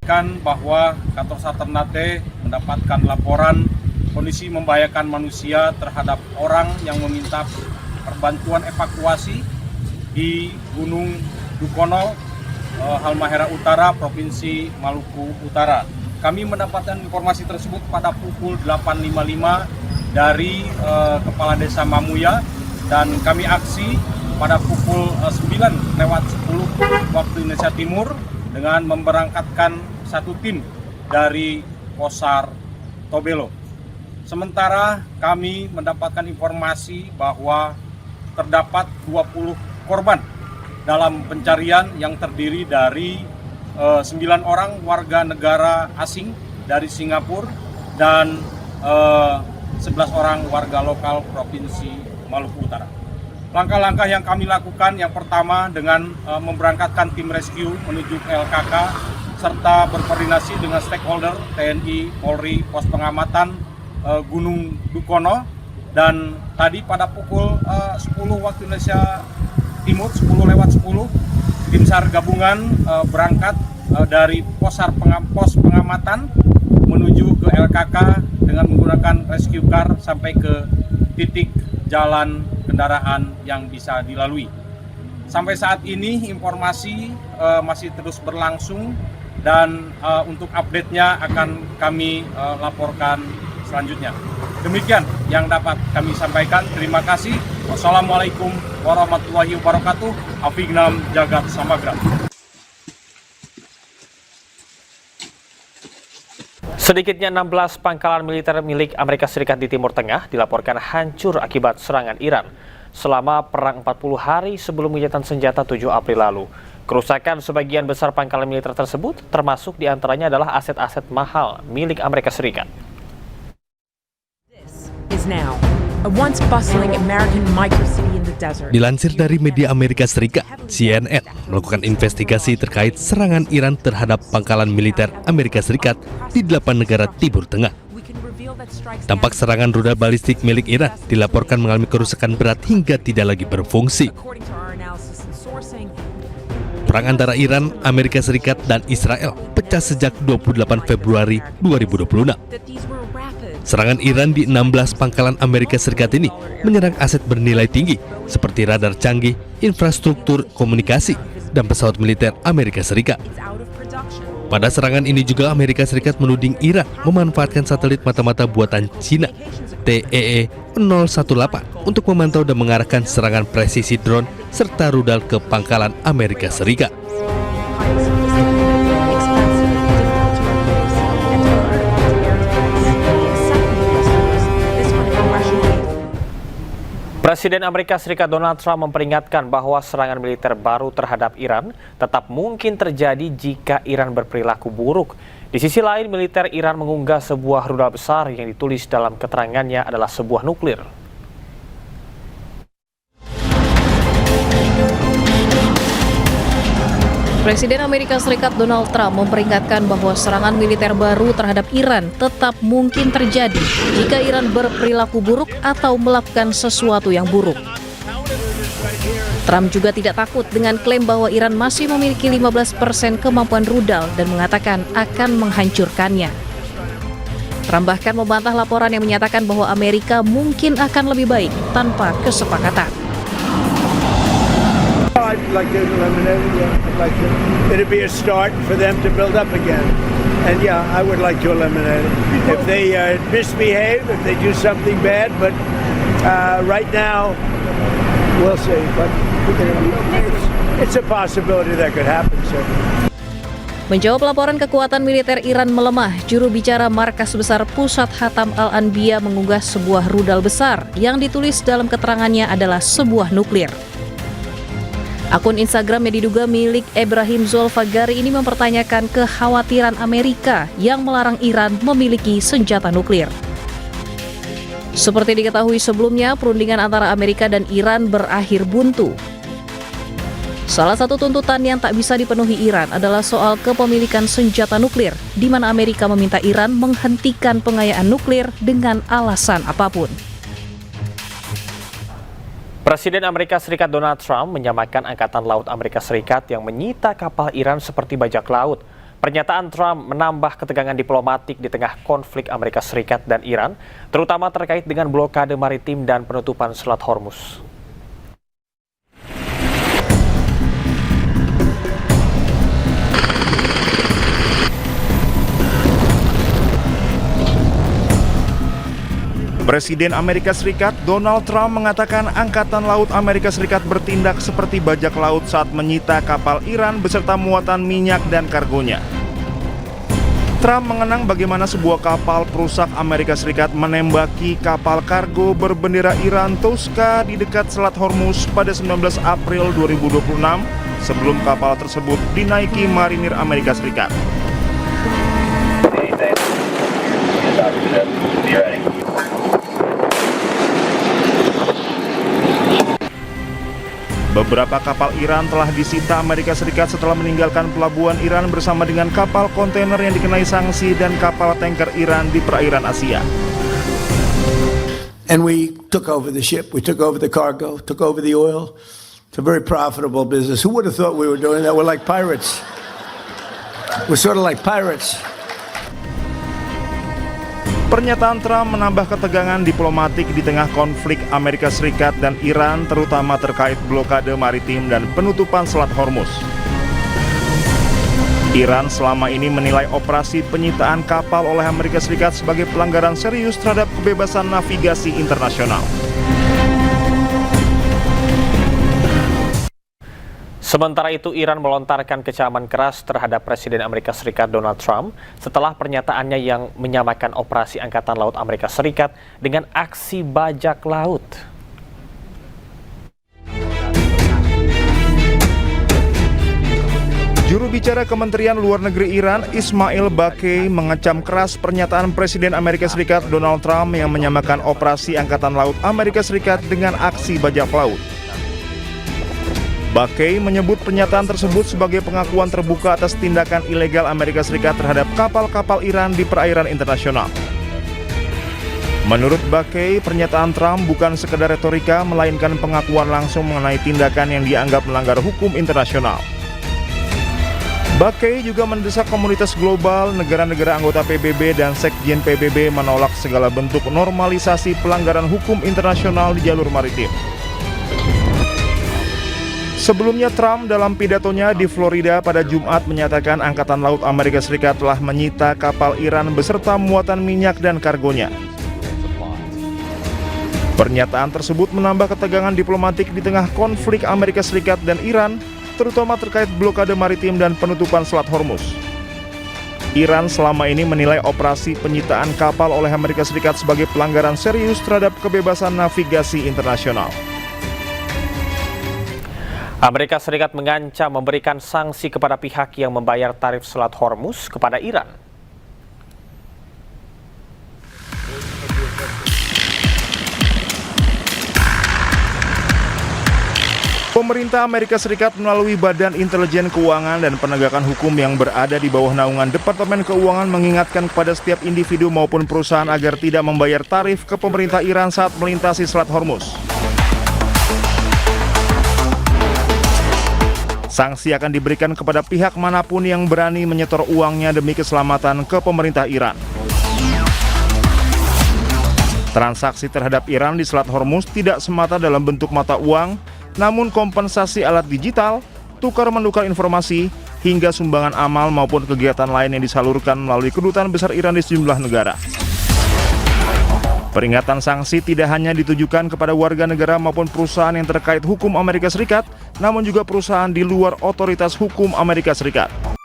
sampaikan bahwa kantor Sar Ternate mendapatkan laporan kondisi membahayakan manusia terhadap orang yang meminta perbantuan evakuasi di Gunung Dukono, Halmahera Utara, Provinsi Maluku Utara. Kami mendapatkan informasi tersebut pada pukul 8.55 dari Kepala Desa Mamuya, dan kami aksi pada pukul 9:10 waktu Indonesia Timur dengan memberangkatkan satu tim dari Posar Tobelo. Sementara kami mendapatkan informasi bahwa terdapat 20 korban dalam pencarian yang terdiri dari 9 orang warga negara asing dari Singapura dan 11 orang warga lokal Provinsi Maluku Utara. Langkah-langkah yang kami lakukan yang pertama dengan memberangkatkan tim rescue menuju ke LKK serta berkoordinasi dengan stakeholder TNI, Polri, pos pengamatan Gunung Dukono, dan tadi pada pukul 10 waktu Indonesia Timur, 10:10, tim SAR gabungan berangkat dari pos pengamatan menuju ke LKK dengan menggunakan rescue car sampai ke titik jalan kendaraan yang bisa dilalui. Sampai saat ini informasi masih terus berlangsung, dan untuk update-nya akan kami laporkan selanjutnya. Demikian yang dapat kami sampaikan. Terima kasih. Wassalamualaikum warahmatullahi wabarakatuh. Afignam Jagat Samagra. Sedikitnya 16 pangkalan militer milik Amerika Serikat di Timur Tengah dilaporkan hancur akibat serangan Iran selama perang 40 hari sebelum gencatan senjata 7 April lalu. Kerusakan sebagian besar pangkalan militer tersebut termasuk diantaranya adalah aset-aset mahal milik Amerika Serikat. Dilansir dari media Amerika Serikat, CNN melakukan investigasi terkait serangan Iran terhadap pangkalan militer Amerika Serikat di 8 negara Timur Tengah. Dampak serangan rudal balistik milik Iran dilaporkan mengalami kerusakan berat hingga tidak lagi berfungsi. Perang antara Iran, Amerika Serikat, dan Israel pecah sejak 28 Februari 2026. Serangan Iran di 16 pangkalan Amerika Serikat ini menyerang aset bernilai tinggi seperti radar canggih, infrastruktur komunikasi, dan pesawat militer Amerika Serikat. Pada serangan ini juga Amerika Serikat menuding Iran memanfaatkan satelit mata-mata buatan Cina TEE-018 untuk memantau dan mengarahkan serangan presisi drone serta rudal ke pangkalan Amerika Serikat. Presiden Amerika Serikat Donald Trump memperingatkan bahwa serangan militer baru terhadap Iran tetap mungkin terjadi jika Iran berperilaku buruk. Di sisi lain, militer Iran mengunggah sebuah rudal besar yang ditulis dalam keterangannya adalah sebuah nuklir. Presiden Amerika Serikat Donald Trump memperingatkan bahwa serangan militer baru terhadap Iran tetap mungkin terjadi jika Iran berperilaku buruk atau melakukan sesuatu yang buruk. Trump juga tidak takut dengan klaim bahwa Iran masih memiliki 15% kemampuan rudal dan mengatakan akan menghancurkannya. Trump bahkan membantah laporan yang menyatakan bahwa Amerika mungkin akan lebih baik tanpa kesepakatan. I'd like to eliminate it. Yeah, I'd like to. It'd be a start for them to build up again. And yeah, I would like to eliminate it. If they misbehave, if they do something bad, but right now, we'll see. But it's a possibility that could happen. So. Menjawab laporan kekuatan militer Iran melemah, juru bicara Markas Besar Pusat Hatam Al-Anbiya mengunggah sebuah rudal besar yang ditulis dalam keterangannya adalah sebuah nuklir. Akun Instagram yang diduga milik Ibrahim Zulfagari ini mempertanyakan kekhawatiran Amerika yang melarang Iran memiliki senjata nuklir. Seperti diketahui sebelumnya, perundingan antara Amerika dan Iran berakhir buntu. Salah satu tuntutan yang tak bisa dipenuhi Iran adalah soal kepemilikan senjata nuklir, di mana Amerika meminta Iran menghentikan pengayaan nuklir dengan alasan apapun. Presiden Amerika Serikat Donald Trump menyamakan Angkatan Laut Amerika Serikat yang menyita kapal Iran seperti bajak laut. Pernyataan Trump menambah ketegangan diplomatik di tengah konflik Amerika Serikat dan Iran, terutama terkait dengan blokade maritim dan penutupan Selat Hormuz. Presiden Amerika Serikat Donald Trump mengatakan Angkatan Laut Amerika Serikat bertindak seperti bajak laut saat menyita kapal Iran beserta muatan minyak dan kargonya. Trump mengenang bagaimana sebuah kapal perusak Amerika Serikat menembaki kapal kargo berbendera Iran Tosca di dekat Selat Hormuz pada 19 April 2026 sebelum kapal tersebut dinaiki marinir Amerika Serikat. Beberapa kapal Iran telah disita Amerika Serikat setelah meninggalkan pelabuhan Iran bersama dengan kapal kontainer yang dikenai sanksi dan kapal tanker Iran di perairan Asia. And we took over the ship, we took over the cargo, took over the oil. It's a very profitable business. Who would have thought we were doing that? We're like pirates. We're sort of like pirates. Pernyataan Trump menambah ketegangan diplomatik di tengah konflik Amerika Serikat dan Iran, terutama terkait blokade maritim dan penutupan Selat Hormuz. Iran selama ini menilai operasi penyitaan kapal oleh Amerika Serikat sebagai pelanggaran serius terhadap kebebasan navigasi internasional. Sementara itu, Iran melontarkan kecaman keras terhadap Presiden Amerika Serikat Donald Trump setelah pernyataannya yang menyamakan operasi Angkatan Laut Amerika Serikat dengan aksi bajak laut. Juru bicara Kementerian Luar Negeri Iran, Ismail Baqi, mengecam keras pernyataan Presiden Amerika Serikat Donald Trump yang menyamakan operasi Angkatan Laut Amerika Serikat dengan aksi bajak laut. Baqi menyebut pernyataan tersebut sebagai pengakuan terbuka atas tindakan ilegal Amerika Serikat terhadap kapal-kapal Iran di perairan internasional. Menurut Baqi, pernyataan Trump bukan sekedar retorika, melainkan pengakuan langsung mengenai tindakan yang dianggap melanggar hukum internasional. Baqi juga mendesak komunitas global, negara-negara anggota PBB dan Sekjen PBB menolak segala bentuk normalisasi pelanggaran hukum internasional di jalur maritim. Sebelumnya, Trump dalam pidatonya di Florida pada Jumat menyatakan Angkatan Laut Amerika Serikat telah menyita kapal Iran beserta muatan minyak dan kargonya. Pernyataan tersebut menambah ketegangan diplomatik di tengah konflik Amerika Serikat dan Iran, terutama terkait blokade maritim dan penutupan Selat Hormuz. Iran selama ini menilai operasi penyitaan kapal oleh Amerika Serikat sebagai pelanggaran serius terhadap kebebasan navigasi internasional. Amerika Serikat mengancam memberikan sanksi kepada pihak yang membayar tarif Selat Hormuz kepada Iran. Pemerintah Amerika Serikat melalui Badan Intelijen Keuangan dan Penegakan Hukum yang berada di bawah naungan Departemen Keuangan mengingatkan kepada setiap individu maupun perusahaan agar tidak membayar tarif ke pemerintah Iran saat melintasi Selat Hormuz. Sanksi akan diberikan kepada pihak manapun yang berani menyetor uangnya demi keselamatan ke pemerintah Iran. Transaksi terhadap Iran di Selat Hormuz tidak semata dalam bentuk mata uang, namun kompensasi alat digital, tukar-menukar informasi, hingga sumbangan amal maupun kegiatan lain yang disalurkan melalui kedutaan besar Iran di sejumlah negara. Peringatan sanksi tidak hanya ditujukan kepada warga negara maupun perusahaan yang terkait hukum Amerika Serikat, namun juga perusahaan di luar otoritas hukum Amerika Serikat.